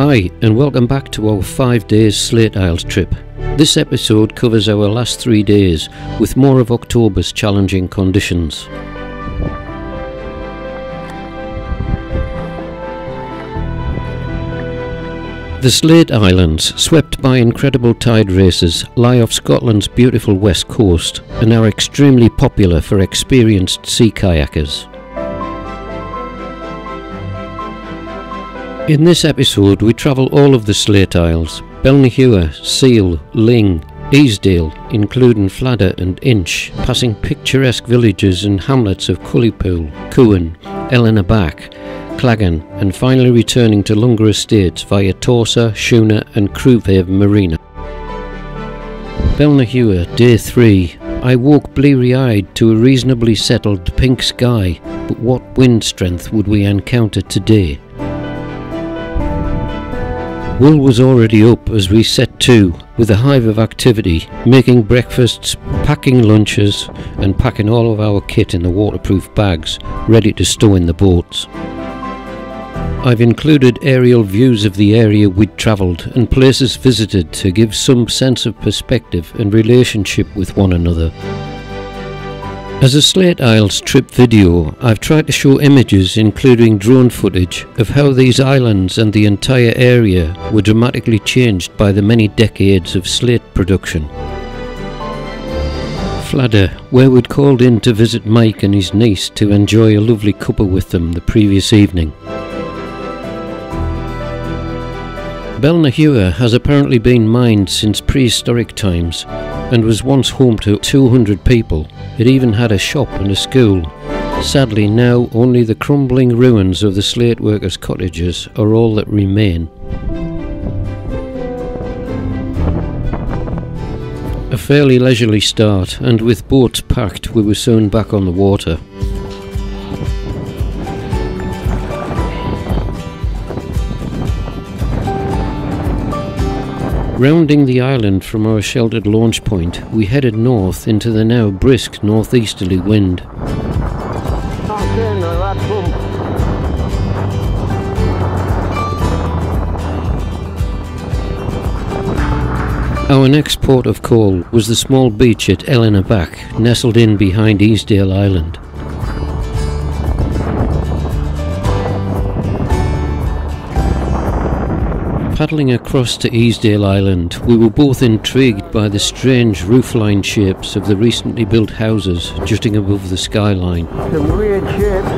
Hi, and welcome back to our 5 days Slate Isles trip. This episode covers our last 3 days, with more of October's challenging conditions. The Slate Islands, swept by incredible tide races, lie off Scotland's beautiful west coast and are extremely popular for experienced sea kayakers. In this episode we travel all of the Slate Isles: Belnahua, Seil, Luing, Easdale, including Fladda and Insh, passing picturesque villages and hamlets of Cullipool, Cuan, Ellenabeich, Claggan, and finally returning to Lunga Estates via Torsa, Shuna and Crewhaven Marina. Belnahua, Day 3. I woke bleary-eyed to a reasonably settled pink sky, but what wind strength would we encounter today? Mull was already up as we set to, with a hive of activity, making breakfasts, packing lunches and packing all of our kit in the waterproof bags, ready to stow in the boats. I've included aerial views of the area we'd travelled and places visited to give some sense of perspective and relationship with one another. As a Slate Isles trip video, I've tried to show images including drone footage of how these islands and the entire area were dramatically changed by the many decades of slate production. Fladda, where we'd called in to visit Mike and his niece to enjoy a lovely cuppa with them the previous evening. Belnahua has apparently been mined since prehistoric times and was once home to 200 people. It even had a shop and a school. Sadly now only the crumbling ruins of the slate workers' cottages are all that remain. A fairly leisurely start, and with boats packed we were soon back on the water. Rounding the island from our sheltered launch point, we headed north into the now brisk northeasterly wind. Our next port of call was the small beach at Ellenabeich, nestled in behind Easdale Island. Paddling across to Easdale Island, we were both intrigued by the strange roofline shapes of the recently built houses jutting above the skyline. Some weird shapes.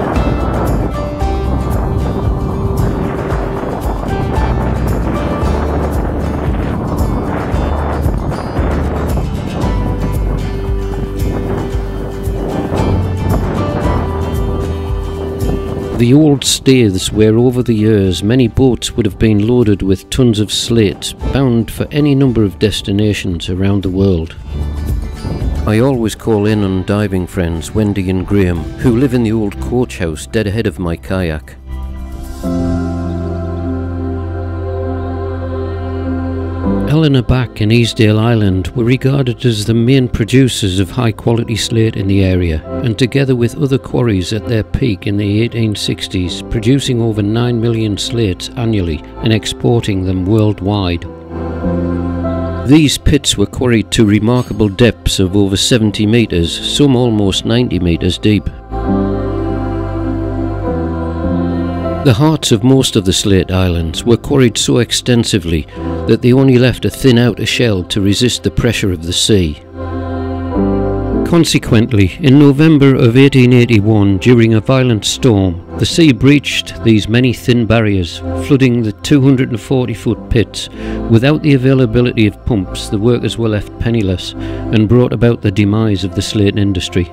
The old staithes where over the years many boats would have been loaded with tons of slates, bound for any number of destinations around the world. I always call in on diving friends Wendy and Graham, who live in the old coach house dead ahead of my kayak. Ellenabeich and Easdale Island were regarded as the main producers of high quality slate in the area, and together with other quarries at their peak in the 1860s, producing over 9 million slates annually and exporting them worldwide. These pits were quarried to remarkable depths of over 70 metres, some almost 90 metres deep. The hearts of most of the Slate Islands were quarried so extensively that they only left a thin outer shell to resist the pressure of the sea. Consequently, in November of 1881, during a violent storm, the sea breached these many thin barriers, flooding the 240-foot pits. Without the availability of pumps, the workers were left penniless and brought about the demise of the slate industry.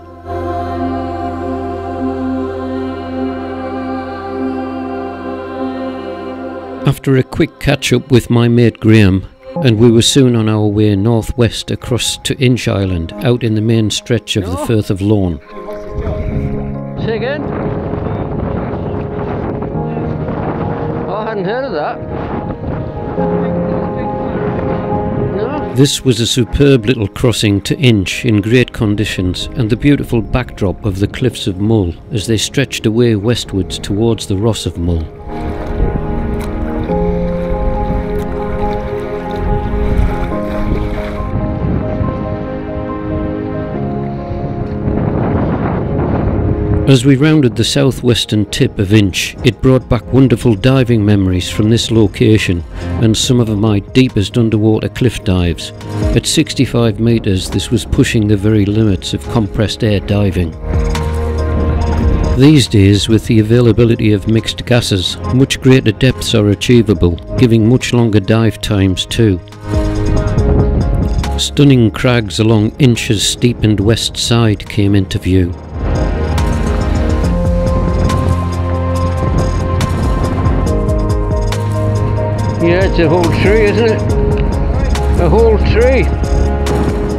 After a quick catch-up with my mate Graham, and we were soon on our way northwest across to Insh Island, out in the main stretch of the Firth of Lorne. Say again? Oh, I hadn't heard of that. No? This was a superb little crossing to Insh in great conditions, and the beautiful backdrop of the cliffs of Mull as they stretched away westwards towards the Ross of Mull. As we rounded the southwestern tip of Insh, it brought back wonderful diving memories from this location and some of my deepest underwater cliff dives. At 65 metres, this was pushing the very limits of compressed air diving. These days, with the availability of mixed gases, much greater depths are achievable, giving much longer dive times too. Stunning crags along Insh's steepened west side came into view. Yeah, it's a whole tree, isn't it? A whole tree.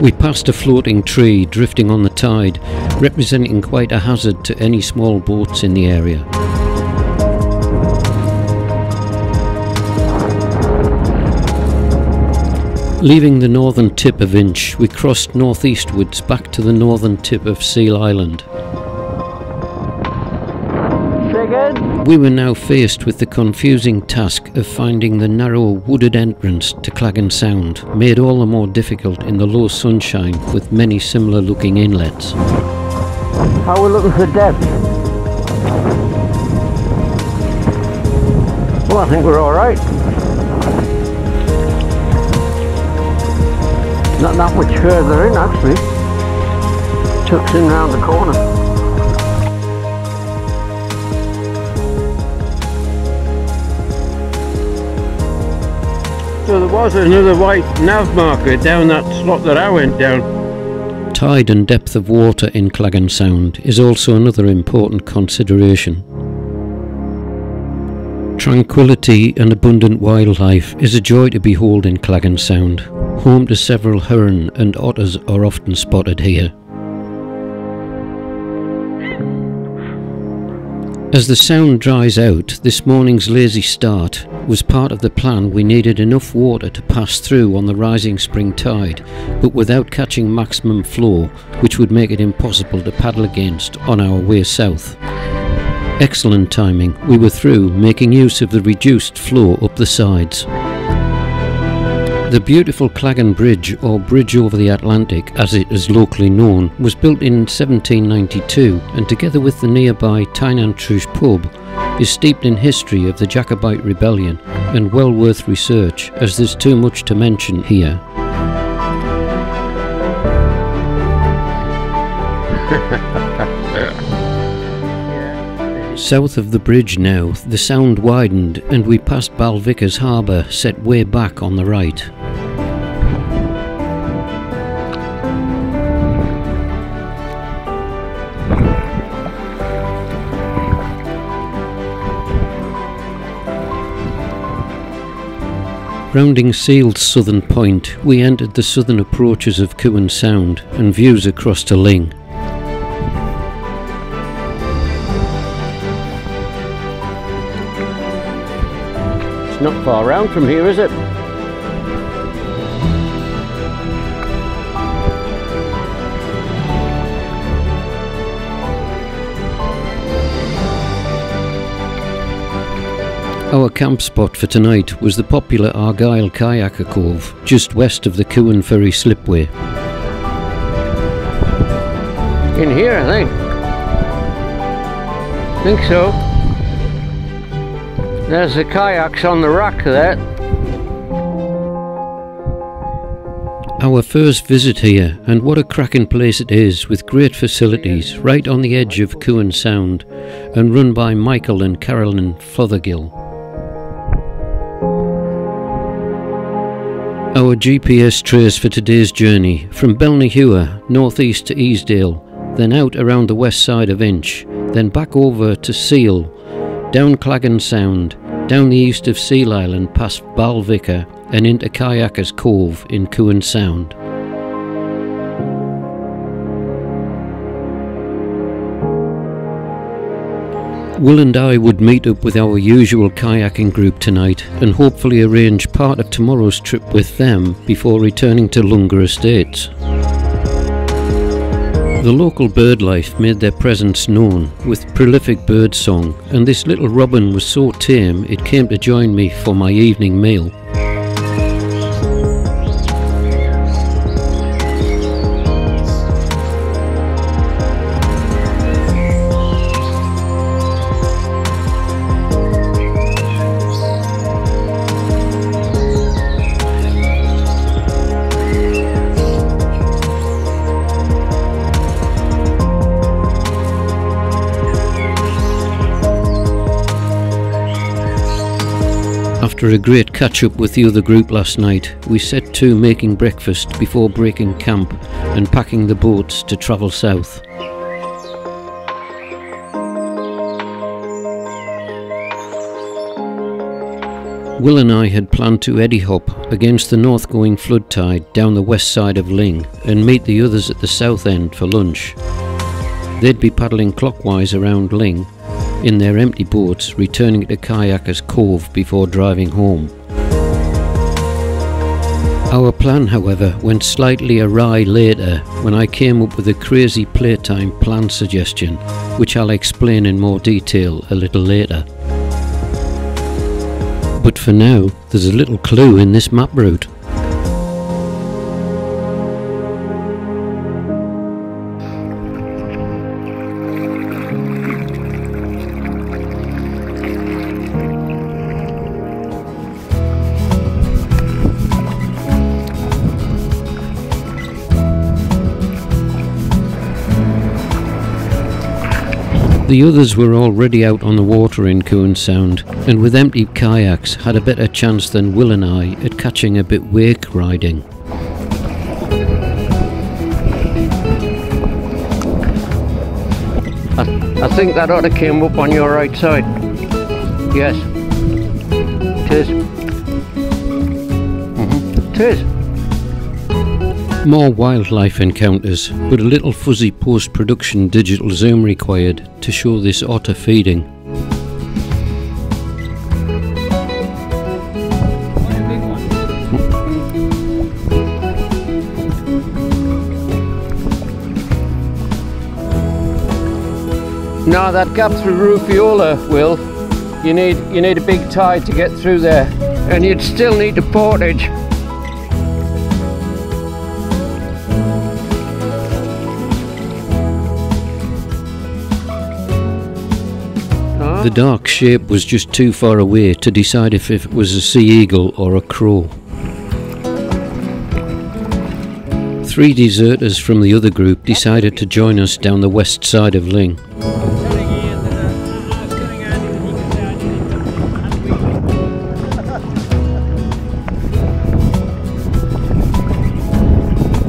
We passed a floating tree drifting on the tide, representing quite a hazard to any small boats in the area. Leaving the northern tip of Insh, we crossed northeastwards back to the northern tip of Seil Island. We were now faced with the confusing task of finding the narrow wooded entrance to Claggan Sound, made all the more difficult in the low sunshine with many similar looking inlets. How are we looking for depth? Well, I think we're alright. Not that much further in actually. Tucks in round the corner. So there was another white nav marker down that slot that I went down. Tide and depth of water in Claggan Sound is also another important consideration. Tranquility and abundant wildlife is a joy to behold in Claggan Sound. Home to several heron and otters are often spotted here. As the sound dries out, this morning's lazy start was part of the plan. We needed enough water to pass through on the rising spring tide, but without catching maximum flow, which would make it impossible to paddle against on our way south. Excellent timing, we were through, making use of the reduced flow up the sides. The beautiful Claggan Bridge, or Bridge over the Atlantic as it is locally known, was built in 1792 and together with the nearby Tynantrush pub is steeped in history of the Jacobite rebellion and well worth research, as there's too much to mention here. South of the bridge now, the sound widened and we passed Balvicar's harbour, set way back on the right. Rounding Seil's southern point, we entered the southern approaches of Cuan Sound and views across to Luing. It's not far round from here, is it? Our camp spot for tonight was the popular Argyll Kayakers Cove, just west of the Cuan Ferry slipway. In here, I think so. There's the kayaks on the rack there. Our first visit here, and what a cracking place it is, with great facilities right on the edge of Cuan Sound and run by Michael and Carolyn Fothergill. Our GPS trace for today's journey, from Belnahua northeast to Easdale, then out around the west side of Insh, then back over to Seil, down Claggan Sound, down the east of Seil Island past Balvicar and into Kayakers Cove in Cuan Sound. Will and I would meet up with our usual kayaking group tonight and hopefully arrange part of tomorrow's trip with them before returning to Lunga Estates. The local bird life made their presence known with prolific bird song, and this little robin was so tame it came to join me for my evening meal. After a great catch-up with the other group last night, we set to making breakfast before breaking camp and packing the boats to travel south. Will and I had planned to eddy hop against the north-going flood tide down the west side of Luing and meet the others at the south end for lunch. They'd be paddling clockwise around Luing in their empty boats, returning to Kayakers Cove before driving home. Our plan, however, went slightly awry later when I came up with a crazy playtime plan suggestion, which I'll explain in more detail a little later. But for now, there's a little clue in this map route. The others were already out on the water in Cuan Sound, and with empty kayaks had a better chance than Will and I at catching a bit wake riding. I think that ought to came up on your right side. Yes. Tis. Tis. More wildlife encounters, but a little fuzzy post-production digital zoom required to show this otter feeding. No, that gap through Rubha Fiola, Will, you need a big tide to get through there, and you'd still need the portage. The dark shape was just too far away to decide if it was a sea eagle or a crow. 3 deserters from the other group decided to join us down the west side of Luing.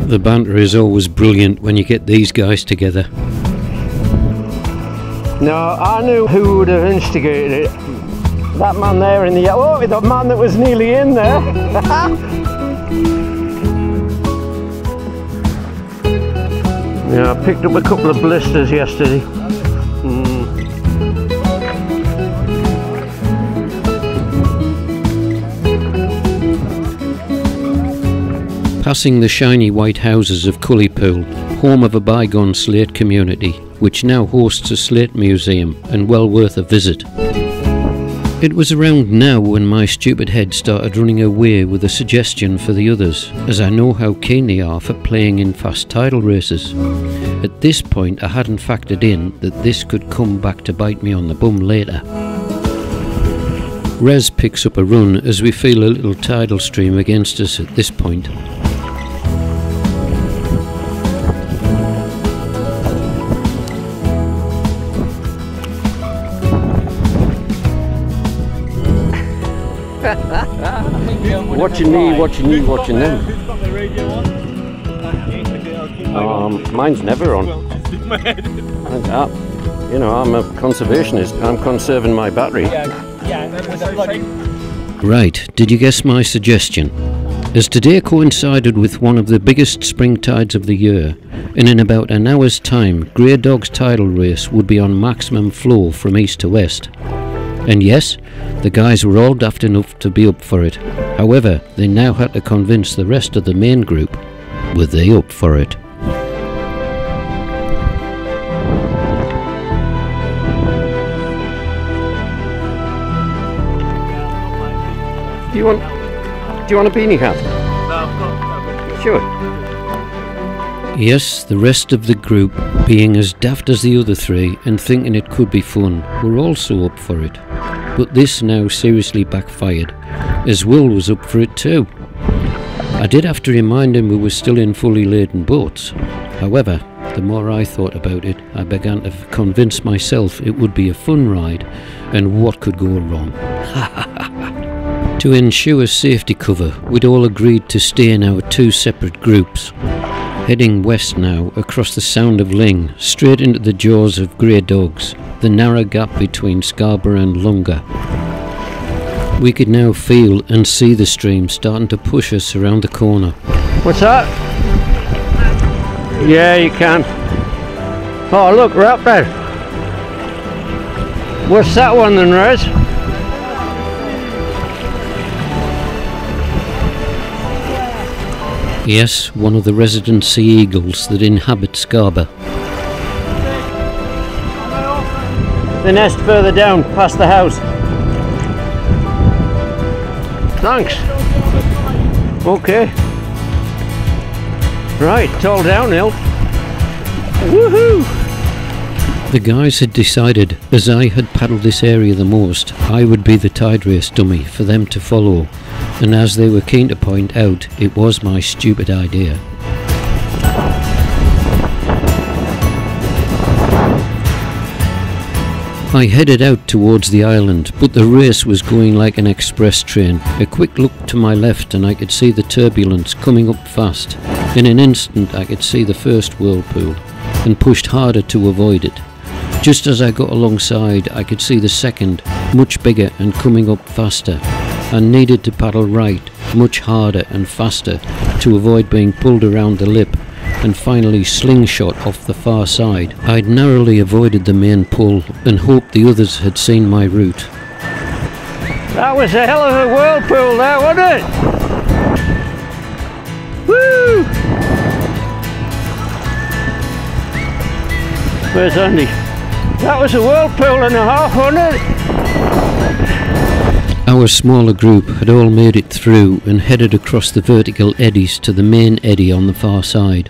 The banter is always brilliant when you get these guys together. No, I knew who would have instigated it. That man there in the... Oh, the man that was nearly in there. Yeah, I picked up a couple of blisters yesterday. Passing the shiny white houses of Cullipool, home of a bygone Slate community, which now hosts a Slate museum and well worth a visit. It was around now when my stupid head started running away with a suggestion for the others, as I know how keen they are for playing in fast tidal races. At this point I hadn't factored in that this could come back to bite me on the bum later. Res picks up a run as we feel a little tidal stream against us at this point. Watching me, watching you, watching them. Mine's never on. You know, I'm a conservationist. I'm conserving my battery. Right, did you guess my suggestion? As today coincided with one of the biggest spring tides of the year, and in about an hour's time, Grey Dog's tidal race would be on maximum flow from east to west. And yes, the guys were all daft enough to be up for it. However, they now had to convince the rest of the main group. Were they up for it? Do you want a beanie hat? No, sure. Yes, the rest of the group, being as daft as the other 3 and thinking it could be fun, were also up for it. But this now seriously backfired, as Will was up for it too. I did have to remind him we were still in fully laden boats. However, the more I thought about it, I began to convince myself it would be a fun ride, and what could go wrong? To ensure safety cover, we'd all agreed to stay in our two separate groups. Heading west now, across the Sound of Luing, straight into the jaws of grey dogs, the narrow gap between Scarba and Lunga. We could now feel and see the stream starting to push us around the corner. What's that? Yeah, you can. Oh look, we're up there. What's that one then, Rez? Yes, one of the resident sea eagles that inhabit Scarba. The nest further down, past the house. Thanks. Okay. Right, it's all downhill. Woohoo! The guys had decided, as I had paddled this area the most, I would be the tide race dummy for them to follow, and as they were keen to point out, it was my stupid idea. I headed out towards the island, but the race was going like an express train. A quick look to my left and I could see the turbulence coming up fast. In an instant I could see the first whirlpool, and pushed harder to avoid it. Just as I got alongside I could see the second, much bigger and coming up faster. I needed to paddle right, much harder and faster, to avoid being pulled around the lip, and finally slingshot off the far side. I'd narrowly avoided the main pull and hoped the others had seen my route. That was a hell of a whirlpool there, wasn't it? Woo! Where's Andy? That was a whirlpool and a half, wasn't it? Our smaller group had all made it through and headed across the vertical eddies to the main eddy on the far side.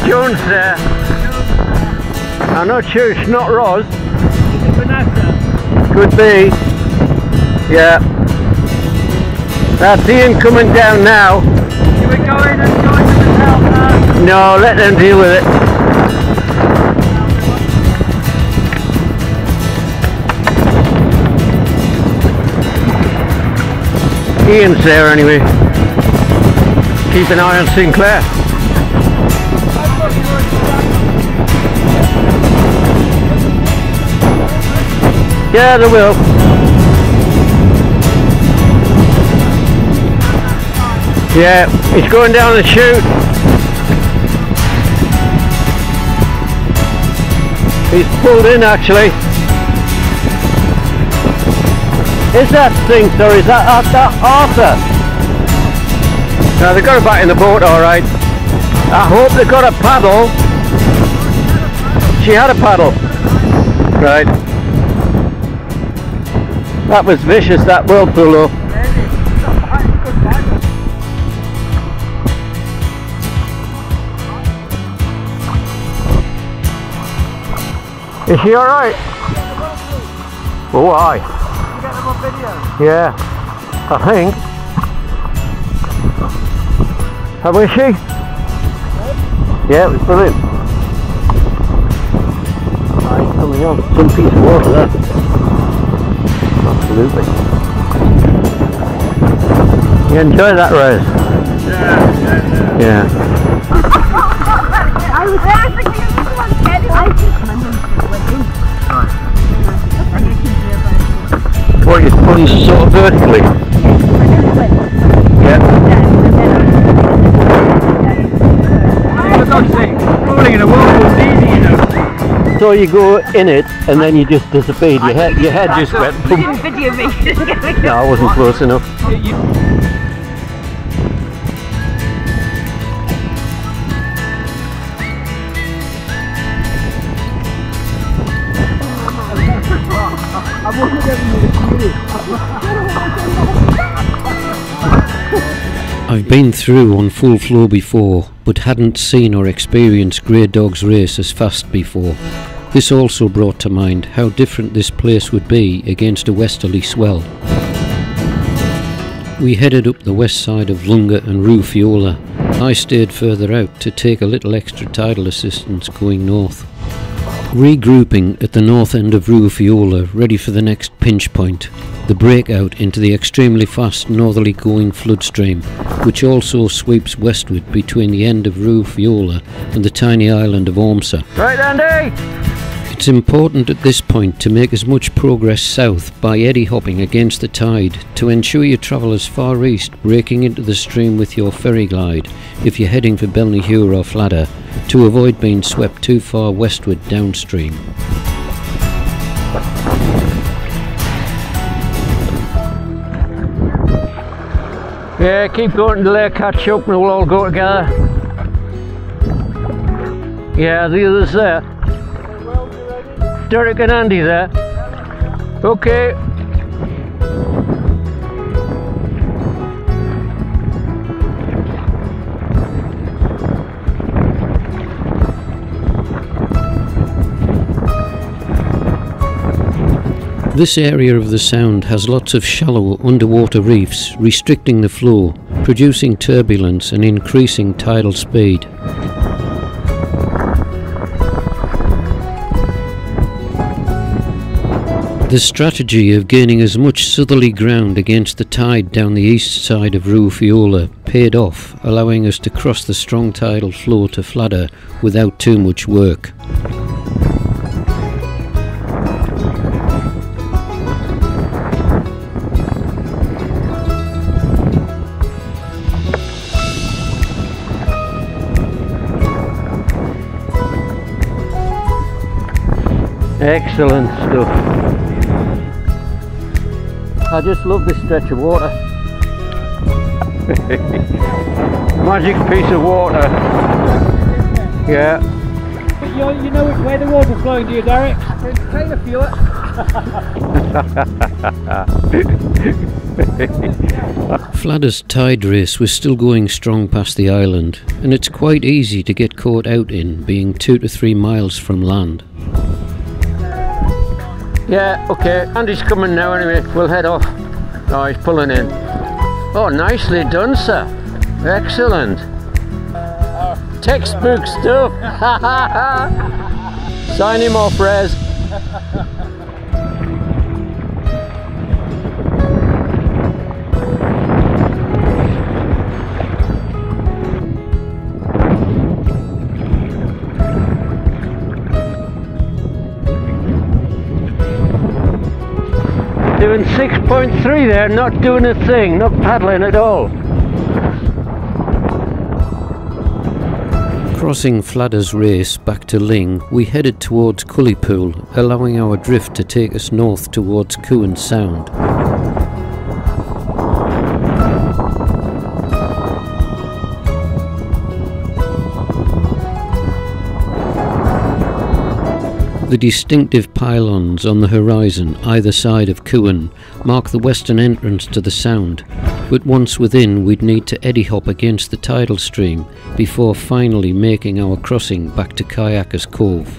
Jones there. I'm not sure it's not Roz. Is it Vanessa? Could be. Yeah. That's Ian coming down now. Should we go in and join them and help her? No, let them deal with it. Ian's there anyway. Keep an eye on Sinclair. Yeah, they will. Yeah, he's going down the chute. He's pulled in actually. Is that thing, sir? Is that Arthur? No, they got her back in the boat alright. I hope they got a paddle. She had a paddle. Right. That was vicious, that whirlpool though. Is she alright? Oh, aye. You get them on video? Yeah, I think. How was she? Yeah, it was brilliant. Aye, coming on. Some piece of water there. Absolutely. You enjoy that, Rose? Yeah. I was there thinking of this one, Kenny. I think my mum went in. What, you plunge sort of vertically? Yeah. For God's sake, rolling in a whirlpool is easy, you know. So you go in it and then you just disappeared. Your head just went boom. You didn't video me. No, I wasn't close enough. I've been through on full flow before, but hadn't seen or experienced grey dogs race as fast before. This also brought to mind how different this place would be against a westerly swell. We headed up the west side of Lunga and Rubha Fiola I stayed further out to take a little extra tidal assistance going north. Regrouping at the north end of Rubha Fiola, ready for the next pinch point, the breakout into the extremely fast northerly going flood stream, which also sweeps westward between the end of Rubha Fiola and the tiny island of Ormsa. Right, Andy? It's important at this point to make as much progress south by eddy hopping against the tide to ensure you travel as far east, breaking into the stream with your ferry glide if you're heading for Belnahua or Fladda, to avoid being swept too far westward downstream. Yeah, keep going until they catch up and we'll all go together. Yeah, the others there. Derek and Andy there. Okay. This area of the Sound has lots of shallow underwater reefs, restricting the flow, producing turbulence and increasing tidal speed. The strategy of gaining as much southerly ground against the tide down the east side of Rubha Fiola paid off, allowing us to cross the strong tidal flow to Fladda without too much work. Excellent stuff. I just love this stretch of water. Magic piece of water. Yeah. But you know which way the water's flowing, do you, Derek? Kind of feel it. Fladda's tide race was still going strong past the island, and it's quite easy to get caught out in, being 2 to 3 miles from land. Yeah, okay, Andy's coming now anyway, we'll head off. Oh, he's pulling in. Oh, nicely done, sir. Excellent. Textbook stuff. Sign him off, Rez. Doing 6.3 there, not doing a thing, not paddling at all. Crossing Fladda's race back to Ling, we headed towards Cullipool, allowing our drift to take us north towards Cuan Sound. The distinctive pylons on the horizon either side of Cuan mark the western entrance to the Sound, but once within we'd need to eddy hop against the tidal stream before finally making our crossing back to Kayakers Cove.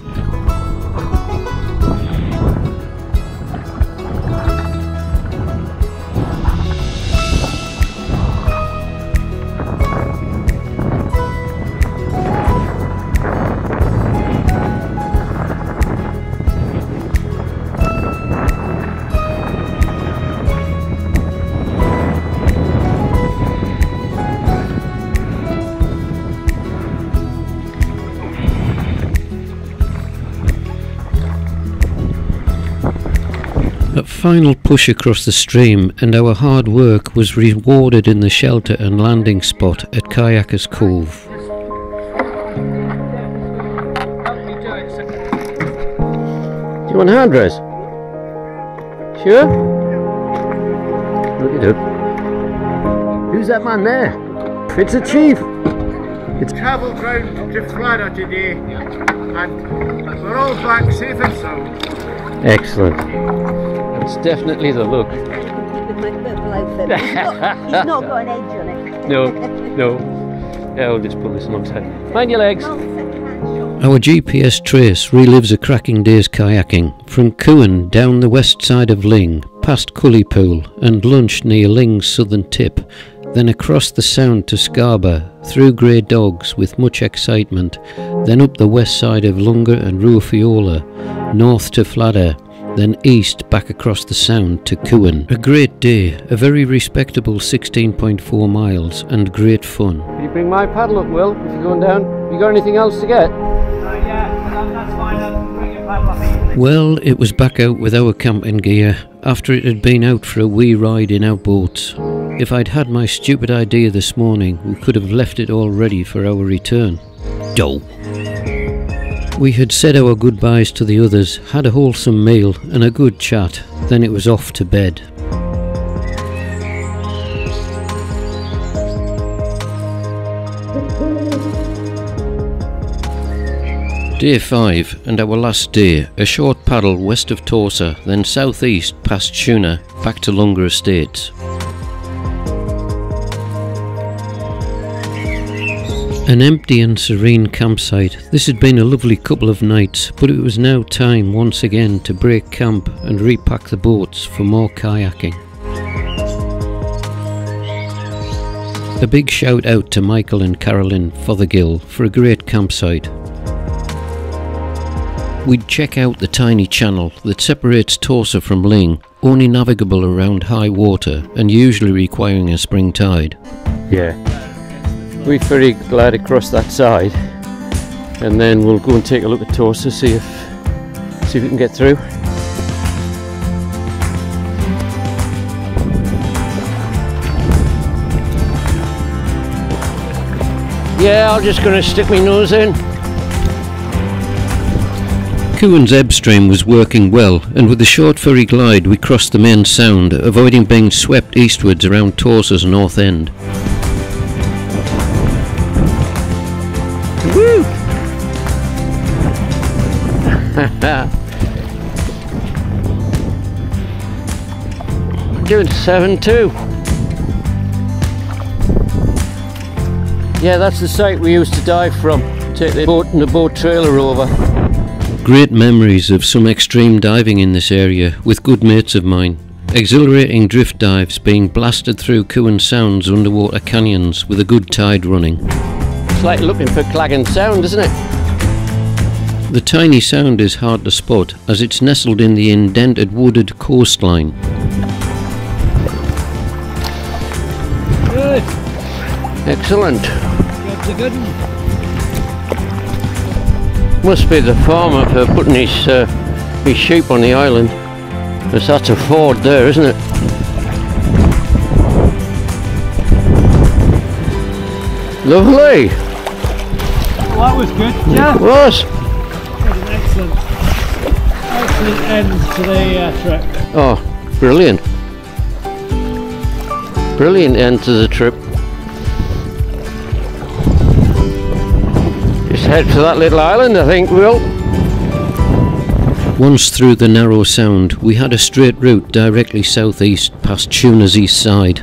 A final push across the stream, and our hard work was rewarded in the shelter and landing spot at Kayakers Cove. Do you want a hand raise? Sure? Look it up. Who's that man there? It's a chief. It's travelled round to Fladda today, and we're all back safe and sound. Excellent. It's definitely the look. With my purple outfit. He's not got an edge on it. No, no. Yeah, I'll just pull this alongside. Mind your legs. Our GPS trace relives a cracking day's kayaking from Cuan down the west side of Ling, past Cullipool and lunch near Ling's southern tip, then across the Sound to Scarba, through Grey Dogs with much excitement, then up the west side of Lunga and Rubha Fiola, north to Fladda, then east back across the Sound to Cuan. A great day, a very respectable 16.4 miles and great fun. Can you bring my paddle up, Will, if you're going down? You got anything else to get? Yeah, that's fine. I'll bring your paddle up. Well, it was back out with our camping gear, after it had been out for a wee ride in our boats. If I'd had my stupid idea this morning, we could have left it all ready for our return. Doh! We had said our goodbyes to the others, had a wholesome meal and a good chat, then it was off to bed. Day 5 and our last day, a short paddle west of Torsa, then southeast past Tuna, back to Lunga Estates. An empty and serene campsite. This had been a lovely couple of nights, but it was now time once again to break camp and repack the boats for more kayaking. A big shout out to Michael and Carolyn Fothergill for a great campsite. We'd check out the tiny channel that separates Torsa from Ling, only navigable around high water and usually requiring a spring tide. Yeah. We ferry glide across that side and then we'll go and take a look at Torsa, see if we can get through. Yeah, I'm just going to stick my nose in. Cuan's ebb stream was working well, and with the short ferry glide we crossed the main sound, avoiding being swept eastwards around Torsa's north end. Woo! Doing 7-2. Yeah, that's the site we used to dive from. Take the boat and the boat trailer over. Great memories of some extreme diving in this area with good mates of mine. Exhilarating drift dives being blasted through Cuan Sound's underwater canyons with a good tide running. It's like looking for Claggan Sound, isn't it? The tiny sound is hard to spot as it's nestled in the indented wooded coastline. Good. Excellent. Job's a good one. Must be the farmer for putting his sheep on the island. Because that's a ford there, isn't it? Lovely! Well, that was good, yeah. It was! That was an excellent end to the trip. Oh, brilliant. Brilliant end to the trip. Just head for that little island, I think, Will. Once through the narrow sound, we had a straight route directly southeast past Tuna's east side,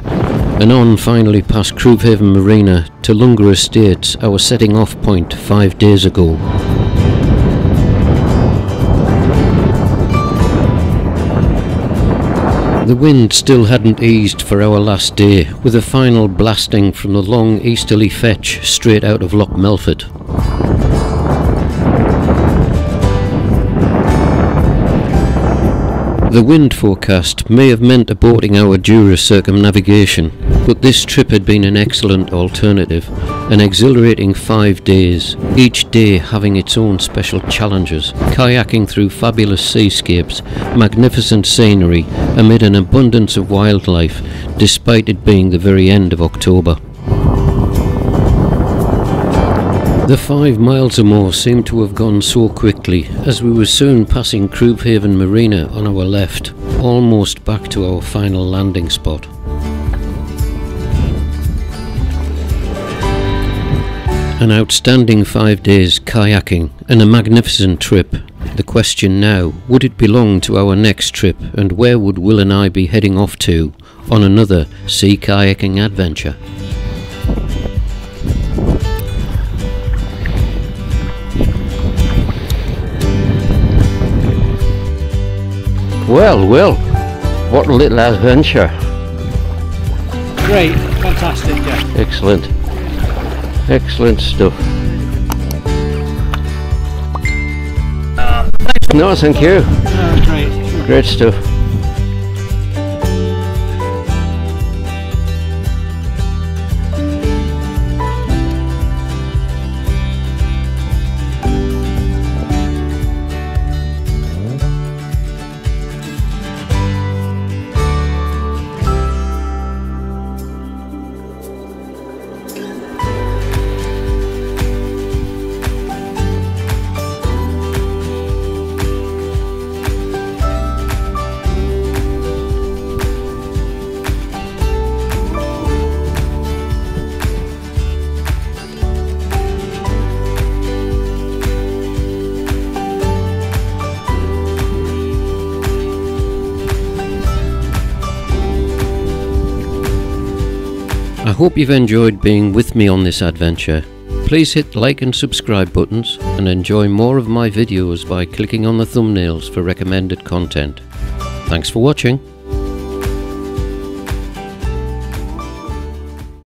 and on finally past Crewhaven Marina to Lunga Estates, our setting off point 5 days ago. The wind still hadn't eased for our last day, with a final blasting from the long easterly fetch straight out of Loch Melford. The wind forecast may have meant aborting our Dura circumnavigation, but this trip had been an excellent alternative, an exhilarating 5 days, each day having its own special challenges, kayaking through fabulous seascapes, magnificent scenery, amid an abundance of wildlife, despite it being the very end of October. The 5 miles or more seemed to have gone so quickly, as we were soon passing Crewhaven Marina on our left, almost back to our final landing spot. An outstanding 5 days kayaking and a magnificent trip. The question now, would it belong to our next trip, and where would Will and I be heading off to on another sea kayaking adventure? Well, Will, what a little adventure. great, fantastic, yeah. Excellent. Excellent stuff. No, thank you. Great. Great stuff. I hope you've enjoyed being with me on this adventure. Please hit the like and subscribe buttons and enjoy more of my videos by clicking on the thumbnails for recommended content. Thanks for watching.